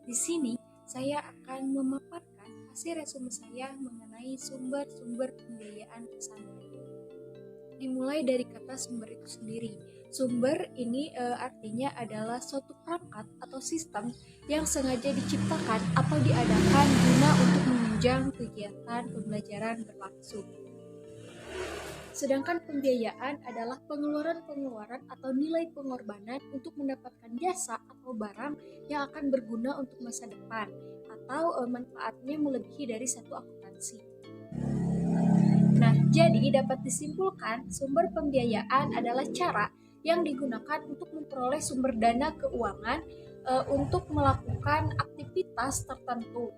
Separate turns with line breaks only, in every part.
Di sini saya akan memaparkan hasil resume saya mengenai sumber-sumber pembiayaan pesantren. Dimulai dari kata sumber itu sendiri. Sumber ini artinya adalah suatu perangkat atau sistem yang sengaja diciptakan atau diadakan guna untuk menunjang kegiatan pembelajaran berlangsung. Sedangkan pembiayaan adalah pengeluaran-pengeluaran atau nilai pengorbanan untuk mendapatkan jasa atau barang yang akan berguna untuk masa depan atau manfaatnya melebihi dari satu akuntansi. Nah, jadi dapat disimpulkan sumber pembiayaan adalah cara yang digunakan untuk memperoleh sumber dana keuangan untuk melakukan aktivitas tertentu.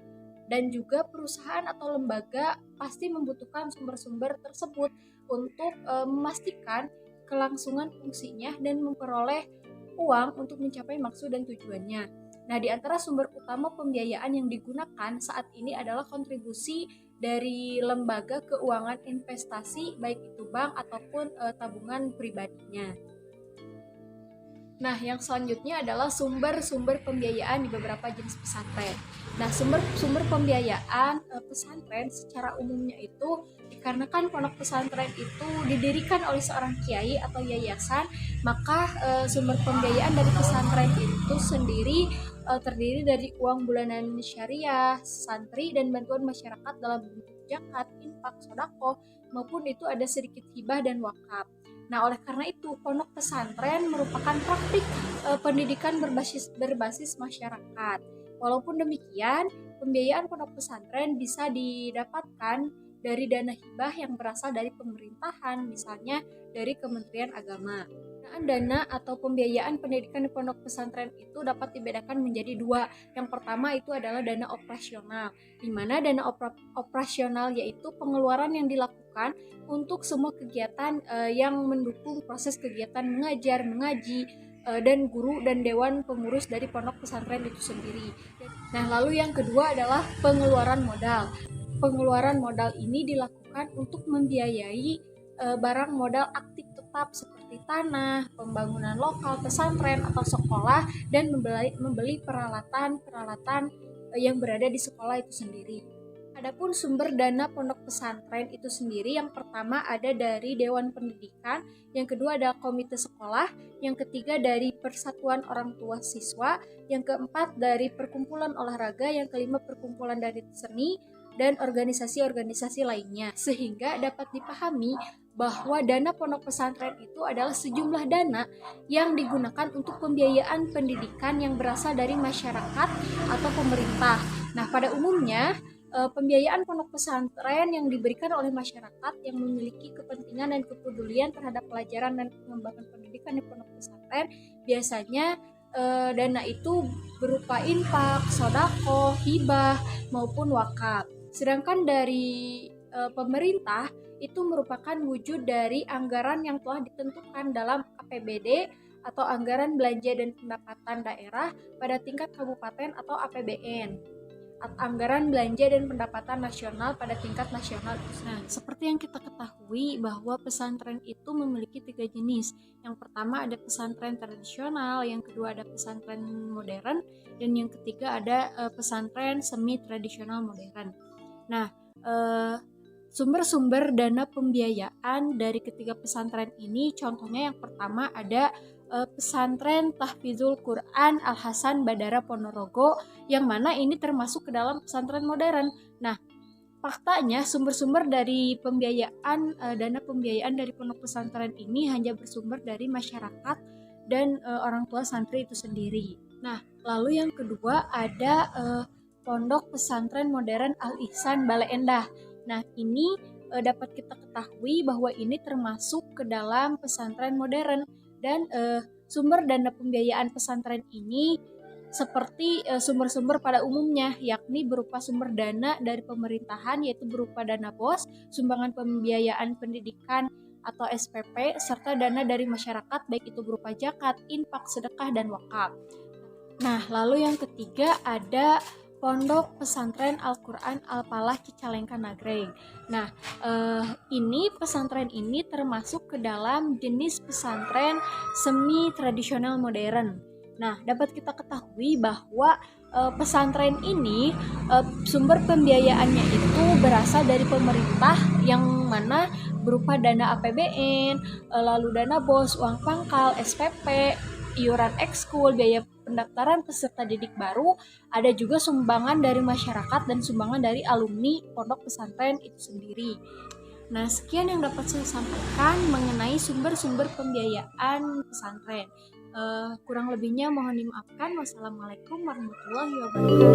Dan juga perusahaan atau lembaga pasti membutuhkan sumber-sumber tersebut untuk memastikan kelangsungan fungsinya dan memperoleh uang untuk mencapai maksud dan tujuannya. Nah, di antara sumber utama pembiayaan yang digunakan saat ini adalah kontribusi dari lembaga keuangan investasi, baik itu bank ataupun tabungan pribadinya. Nah, yang selanjutnya adalah sumber-sumber pembiayaan di beberapa jenis pesantren. Nah, sumber-sumber pembiayaan pesantren secara umumnya itu dikarenakan pondok pesantren itu didirikan oleh seorang kiai atau yayasan, maka sumber pembiayaan dari pesantren itu sendiri terdiri dari uang bulanan syariah, santri, dan bantuan masyarakat dalam bentuk zakat, infak, sodako, maupun itu ada sedikit hibah dan wakaf. Nah, oleh karena itu, pondok pesantren merupakan praktik pendidikan berbasis masyarakat. Walaupun demikian, pembiayaan pondok pesantren bisa didapatkan dari dana hibah yang berasal dari pemerintahan, misalnya dari Kementerian Agama. Dana atau pembiayaan pendidikan di pondok pesantren itu dapat dibedakan menjadi dua. Yang pertama itu adalah dana operasional, di mana dana operasional yaitu pengeluaran yang dilakukan untuk semua kegiatan yang mendukung proses kegiatan mengajar, mengaji, dan guru dan dewan pengurus dari pondok pesantren itu sendiri. Nah, lalu yang kedua adalah pengeluaran modal. Pengeluaran modal ini dilakukan untuk membiayai barang modal aktif tetap seperti tanah, pembangunan lokal pesantren atau sekolah, dan membeli peralatan-peralatan yang berada di sekolah itu sendiri. Adapun sumber dana pondok pesantren itu sendiri, yang pertama ada dari Dewan Pendidikan, yang kedua ada komite sekolah, yang ketiga dari Persatuan Orang Tua Siswa, yang keempat dari perkumpulan olahraga, yang kelima perkumpulan dari seni, dan organisasi-organisasi lainnya. Sehingga dapat dipahami bahwa dana pondok pesantren itu adalah sejumlah dana yang digunakan untuk pembiayaan pendidikan yang berasal dari masyarakat atau pemerintah. Nah, pada umumnya pembiayaan pondok pesantren yang diberikan oleh masyarakat yang memiliki kepentingan dan kepedulian terhadap pelajaran dan pengembangan pendidikan di pondok pesantren biasanya dana itu berupa infak, sodako, hibah, maupun wakaf. Sedangkan dari pemerintah itu merupakan wujud dari anggaran yang telah ditentukan dalam APBD atau anggaran belanja dan pendapatan daerah pada tingkat kabupaten atau APBN. Anggaran belanja dan pendapatan nasional pada tingkat nasional. Nah, seperti yang kita ketahui bahwa pesantren itu memiliki 3 jenis. Yang pertama ada pesantren tradisional, yang kedua ada pesantren modern, dan yang ketiga ada pesantren semi tradisional modern. Nah, sumber-sumber dana pembiayaan dari ketiga pesantren ini, contohnya yang pertama ada pesantren Tahfizul Quran Al Hasan Badara Ponorogo, yang mana ini termasuk ke dalam pesantren modern. Nah, faktanya sumber-sumber dari pembiayaan dana pembiayaan dari pondok pesantren ini hanya bersumber dari masyarakat dan orang tua santri itu sendiri. Nah, lalu yang kedua ada pondok pesantren modern Al Ihsan Bale Endah. Nah, ini dapat kita ketahui bahwa ini termasuk ke dalam pesantren modern. Dan sumber dana pembiayaan pesantren ini seperti sumber-sumber pada umumnya, yakni berupa sumber dana dari pemerintahan, yaitu berupa dana BOS, sumbangan pembiayaan pendidikan atau SPP, serta dana dari masyarakat, baik itu berupa zakat, infak, sedekah, dan wakaf. Nah, lalu yang ketiga ada Pondok Pesantren Al-Quran Al-Falah Cicalengka Nagreg. Nah, ini pesantren ini termasuk ke dalam jenis pesantren semi tradisional modern. Nah, dapat kita ketahui bahwa Pesantren ini sumber pembiayaannya itu berasal dari pemerintah yang mana berupa dana APBN, lalu dana BOS, uang pangkal, SPP, iuran ekskul, biaya pendaftaran peserta didik baru, ada juga sumbangan dari masyarakat dan sumbangan dari alumni pondok pesantren itu sendiri. Nah, sekian yang dapat saya sampaikan mengenai sumber-sumber pembiayaan pesantren. Kurang lebihnya mohon dimaafkan. Wassalamualaikum warahmatullahi wabarakatuh.